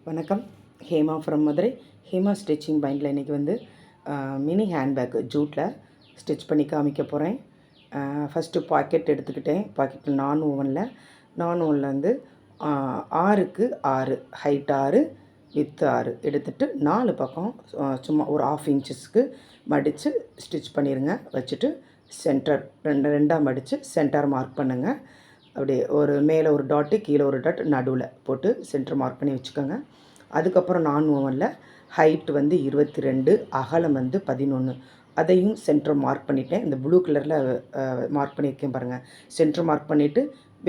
வணக்கம். Hema from Madurai. Hema stitching பாயிண்டில் இன்றைக்கி வந்து மினி ஹேண்ட்பேக் ஜூட்டில் ஸ்டிச் பண்ணி காமிக்க போகிறேன். ஃபஸ்ட்டு பாக்கெட் எடுத்துக்கிட்டேன். பாக்கெட்டில் நான் ஓவனில் வந்து 6க்கு 6 ஹைட் 6 வித் 6 எடுத்துகிட்டு 4 பக்கம் சும்மா ஒரு 1/2 இன்ச்சஸ்க்கு மடித்து ஸ்டிச் பண்ணிடுங்க. வச்சுட்டு சென்டர் ரெண்டாக மடித்து சென்டர் மார்க் பண்ணுங்கள். அப்படியே ஒரு மேலே ஒரு டாட்டு கீழே ஒரு டாட் நடுவில் போட்டு சென்டர் மார்க் பண்ணி வச்சுக்கோங்க. அதுக்கப்புறம் நான் ஓவனில் ஹைட் வந்து 22, அகலம் வந்து 11, அதையும் சென்டர் மார்க் பண்ணிவிட்டேன். இந்த ப்ளூ கலரில் மார்க் பண்ணியிருக்கேன் பாருங்கள். சென்டர் மார்க் பண்ணிவிட்டு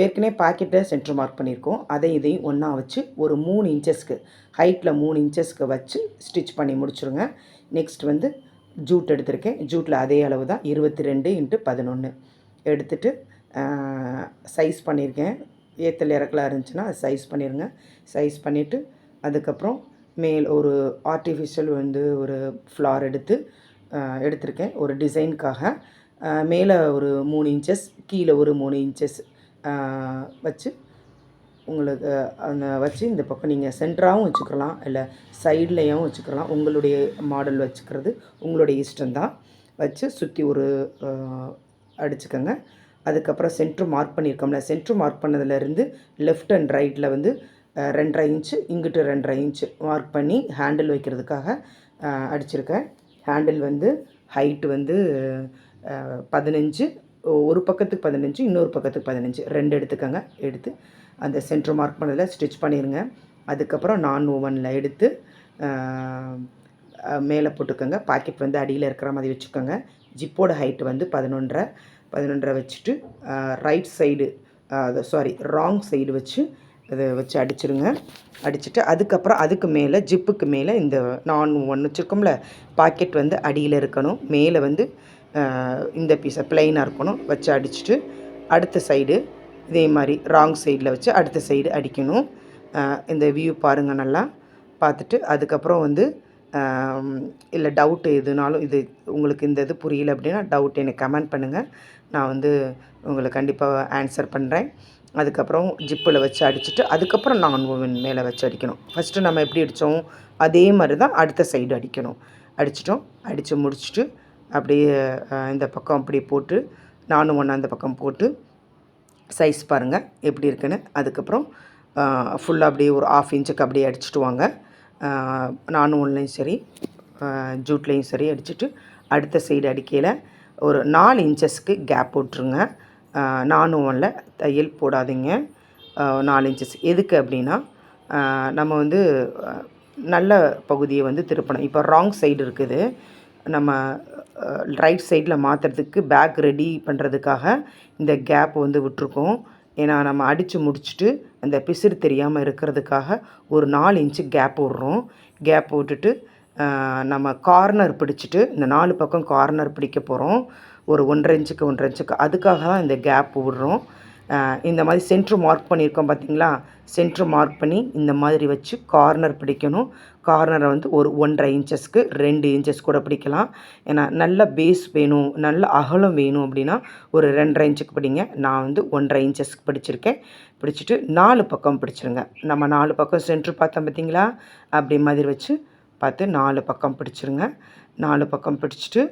ஏற்கனவே பாக்கெட்டை சென்டர் மார்க் பண்ணியிருக்கோம். இதையும் ஒன்றா வச்சு ஒரு 3 இன்ச்சஸ்க்கு ஹைட்டில் 3 இன்ச்சஸ்க்கு வச்சு ஸ்டிச் பண்ணி முடிச்சுருங்க. நெக்ஸ்ட் வந்து ஜூட் எடுத்திருக்கேன். ஜூட்டில் அதே அளவு தான் 22x11 எடுத்துகிட்டு சைஸ் பண்ணியிருக்கேன். ஏற்றல் இறக்கலாக இருந்துச்சுன்னா சைஸ் பண்ணிடுங்க. சைஸ் பண்ணிவிட்டு அதுக்கப்புறம் ஒரு ஆர்டிஃபிஷியல் வந்து ஒரு ஃப்ளார் எடுத்திருக்கேன் ஒரு டிசைனுக்காக. மேலே ஒரு 3 இன்ச்சஸ் கீழே ஒரு 3 இன்ச்சஸ் வச்சு உங்களுக்கு வச்சு இந்த பக்கம் நீங்கள் சென்டராகவும் வச்சுக்கலாம், இல்லை சைட்லேயும் வச்சுக்கலாம். உங்களுடைய மாடல் வச்சுக்கிறது உங்களுடைய இஷ்டம்தான். வச்சு சுற்றி ஒரு அடிச்சுக்கோங்க. அதுக்கப்புறம் சென்ட்ரு மார்க் பண்ணியிருக்கோம்ல, சென்ட்ரு மார்க் பண்ணதுலேருந்து லெஃப்ட் அண்ட் ரைட்டில் வந்து 2.5 இன்ச்சு இங்கிட்டு 2.5 இன்ச்சு மார்க் பண்ணி ஹேண்டில் வைக்கிறதுக்காக அடிச்சிருக்கேன். ஹேண்டில் வந்து ஹைட்டு வந்து 15, ஒரு பக்கத்துக்கு 15, இன்னொரு பக்கத்துக்கு 15, 2 எடுத்துக்கோங்க. எடுத்து அந்த சென்ட்ரு மார்க் பண்ணதில் ஸ்டிச் பண்ணிடுங்க. அதுக்கப்புறம் நான் ஓவனில் எடுத்து மேலே போட்டுக்கோங்க. பாக்கெட் வந்து அடியில் இருக்கிற மாதிரி வச்சுக்கோங்க. ஜிப்போட ஹைட்டு வந்து 11.5 வச்சுட்டு ரைட் சைடு ராங் சைடு வச்சு அதை வச்சு அடிச்சிருங்க. அடிச்சுட்டு அதுக்கப்புறம் அதுக்கு மேலே ஜிப்புக்கு மேலே இந்த நான் ஒன்று வச்சுருக்கோம்ல, பாக்கெட் வந்து அடியில் இருக்கணும். மேலே வந்து இந்த பீஸை ப்ளைனாக இருக்கணும். வச்சு அடிச்சுட்டு அடுத்த சைடு இதே மாதிரி ராங் சைடில் வச்சு அடுத்த சைடு அடிக்கணும். இந்த வியூ பாருங்கள், நல்லா பார்த்துட்டு அதுக்கப்புறம் வந்து இல்லை டவுட்டு எதுனாலும் இது உங்களுக்கு இந்த இது புரியல அப்படின்னா டவுட் எனக்கு கமெண்ட் பண்ணுங்கள். நான் வந்து உங்களுக்கு கண்டிப்பாக ஆன்சர் பண்ணுறேன். அதுக்கப்புறம் ஜிப்பில் வச்சு அடிச்சுட்டு அதுக்கப்புறம் நான் ஓவன் மேலே வச்சு அடிக்கணும். ஃபஸ்ட்டு நம்ம எப்படி அடித்தோம் அதே மாதிரி தான் அடுத்த சைடு அடிக்கணும். அடித்து முடிச்சுட்டு அப்படியே இந்த பக்கம் அப்படி போட்டு நானும் ஒன்று அந்த பக்கம் போட்டு சைஸ் பாருங்கள் எப்படி இருக்குன்னு. அதுக்கப்புறம் ஃபுல்லாக அப்படியே ஒரு 1/2 இன்ச்சுக்கு அப்படியே அடிச்சுட்டு வாங்க. நானும் ஒன்றுலையும் சரி ஜூட்லேயும் சரி அடிச்சுட்டு அடுத்த சைடு அடிக்கையில் ஒரு 4 இன்ச்சஸ்க்கு கேப் போட்டுருங்க. நானும் ஒன்றில் தையல் போடாதீங்க. 4 இன்ச்சஸ் எதுக்கு அப்படின்னா நம்ம வந்து நல்ல பகுதியை வந்து திருப்பணும். இப்போ ராங் சைடு இருக்குது, நம்ம ரைட் சைடில் மாற்றுறதுக்கு பேக் ரெடி பண்ணுறதுக்காக இந்த கேப் வந்து விட்டுருக்கோம். ஏன்னா நம்ம அடித்து முடிச்சுட்டு அந்த பிசிறு தெரியாமல் இருக்கிறதுக்காக ஒரு 4 இன்ச்சு கேப் விட்றோம். கேப் விட்டுட்டு நம்ம கார்னர் பிடிச்சிட்டு இந்த 4 பக்கம் கார்னர் பிடிக்க போகிறோம். ஒரு 1.5 இன்ச்சுக்கு அதுக்காக தான் இந்த கேப் விட்றோம். இந்த மாதிரி சென்ட்ரு மார்க் பண்ணியிருக்கோம் பார்த்தீங்களா, சென்ட்ரு மார்க் பண்ணி இந்த மாதிரி வச்சு கார்னர் பிடிக்கணும். கார்னரை வந்து ஒரு 1.5 இன்ச்சஸ்க்கு 2 இன்ச்சஸ் கூட பிடிக்கலாம். ஏன்னா நல்ல பேஸ் வேணும், நல்ல அகலம் வேணும் அப்படின்னா ஒரு 2.5 இன்ச்சுக்கு பிடிங்க. நான் வந்து 1.5 இன்ச்சஸ்க்கு பிடிச்சிருக்கேன். பிடிச்சிட்டு 4 பக்கம் பிடிச்சிருங்க. நம்ம 4 பக்கம் சென்ட்ரு பார்த்தோம் பார்த்தீங்களா, அப்படி மாதிரி வச்சு பார்த்து 4 பக்கம் பிடிச்சிருங்க. 4 பக்கம் பிடிச்சிட்டு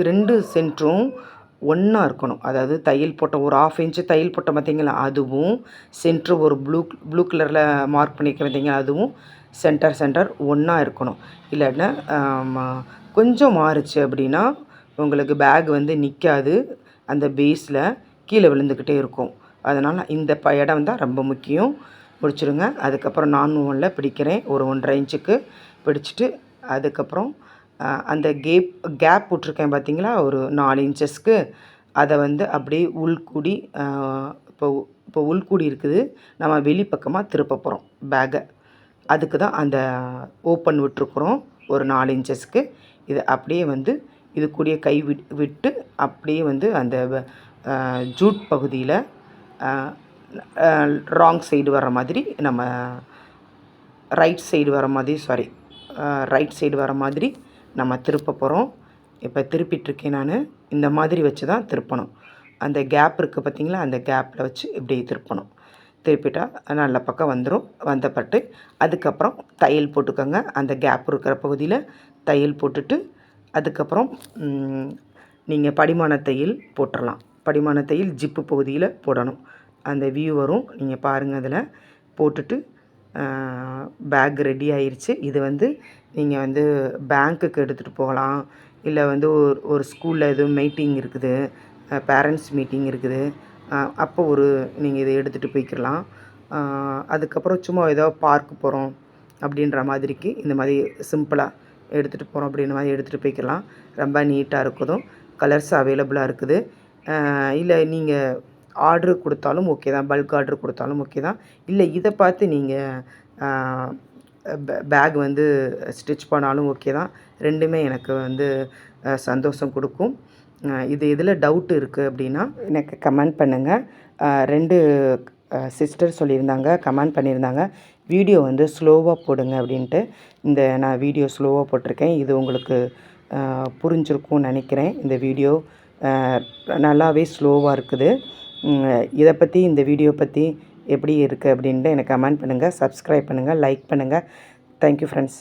2 சென்ட்ரும் ஒன்றா இருக்கணும். அதாவது தையல் போட்ட ஒரு 1/2 இன்ச்சு தையல் போட்டோம் பார்த்தீங்களா, அதுவும் சென்ட்ரு ஒரு ப்ளூ கலரில் மார்க் பண்ணிக்க பார்த்தீங்களா, அதுவும் சென்டர் ஒன்றா இருக்கணும். இல்லைன்னா கொஞ்சம் மாறுச்சு அப்படின்னா உங்களுக்கு பேக் வந்து நிற்காது, அந்த பேஸில் கீழே விழுந்துக்கிட்டே இருக்கும். அதனால் இந்த இடம் தான் ரொம்ப முக்கியம். பிடிச்சிருங்க. அதுக்கப்புறம் நான் ஒன்றில் பிடிக்கிறேன் ஒரு 1.5 இன்ச்சுக்கு பிடிச்சிட்டு அதுக்கப்புறம் அந்த கேப் விட்ருக்கேன் பார்த்தீங்களா ஒரு 4 இன்ச்சஸ்க்கு, அதை வந்து அப்படியே உள்கூடி இப்போ உள்கூடி இருக்குது, நம்ம வெளிப்பக்கமாக திருப்ப போகிறோம் பேக்கை. அதுக்கு தான் அந்த ஓப்பன் விட்டுருக்குறோம் ஒரு 4 இன்ச்சஸ்க்கு. இதை அப்படியே வந்து இது கூடிய கை விட்டு அப்படியே வந்து அந்த ஜூட் பகுதியில் ராங் சைடு வர மாதிரி நம்ம ரைட் சைடு வர மாதிரி நம்ம திருப்ப போகிறோம். இப்போ திருப்பிட்டுருக்கேன் நான். இந்த மாதிரி வச்சு தான் திருப்பணும். அந்த கேப் இருக்குது பார்த்திங்களா, அந்த கேப்பில் வச்சு இப்படி திருப்பணும். திருப்பிட்டா நல்ல பக்கம் வந்துடும். வந்தப்பட்டு அதுக்கப்புறம் தையல் போட்டுக்கோங்க. அந்த கேப் இருக்கிற பகுதியில் தையல் போட்டுட்டு அதுக்கப்புறம் நீங்கள் படிமான தையல் போட்டுடலாம். படிமான தையல் ஜிப்பு பகுதியில் போடணும். அந்த வியூ வரும், நீங்கள் பாருங்கள். அதில் போட்டுட்டு பேக் ரெடி ஆயிடுச்சு. இது வந்து நீங்கள் வந்து பேங்க்குக்கு எடுத்துகிட்டு போகலாம். இல்லை வந்து ஒரு ஸ்கூலில் எதுவும் மீட்டிங் இருக்குது, பேரண்ட்ஸ் மீட்டிங் இருக்குது, அப்போ நீங்கள் இதை எடுத்துகிட்டு போய்க்கிடலாம். அதுக்கப்புறம் சும்மா ஏதோ பார்க் போகிறோம் அப்படின்ற மாதிரிக்கு இந்த மாதிரி சிம்பிளாக எடுத்துகிட்டு போகிறோம் அப்படின்ற மாதிரி எடுத்துகிட்டு போய்க்கலாம். ரொம்ப நீட்டாக இருக்குதும். கலர்ஸ் அவைலபிளாக இருக்குது. இல்லை நீங்கள் ஆர்ட்ரு கொடுத்தாலும் ஓகே தான், பல்க் ஆர்ட்ரு கொடுத்தாலும் ஓகே தான். இல்லை இதை பார்த்து நீங்கள் பேக் வந்து ஸ்டிச் பண்ணாலும் ஓகே தான். ரெண்டுமே எனக்கு வந்து சந்தோஷம் கொடுக்கும். இது இதில் டவுட் இருக்குது அப்படின்னா எனக்கு கமெண்ட் பண்ணுங்கள். 2 சிஸ்டர் சொல்லியிருந்தாங்க, கமெண்ட் பண்ணியிருந்தாங்க, வீடியோ வந்து ஸ்லோவாக போடுங்க அப்படின்ட்டு. நான் வீடியோ ஸ்லோவாக போட்டிருக்கேன். இது உங்களுக்கு புரிஞ்சிருக்கும்னு நினைக்கிறேன். இந்த வீடியோ நல்லாவே ஸ்லோவாக இருக்குது. இதை பற்றி, இந்த வீடியோ பற்றி எப்படி இருக்குது அப்படின்ட்டு எனக்கு கமெண்ட் பண்ணுங்கள். சப்ஸ்கிரைப் பண்ணுங்கள், லைக் பண்ணுங்கள். Thank you friends.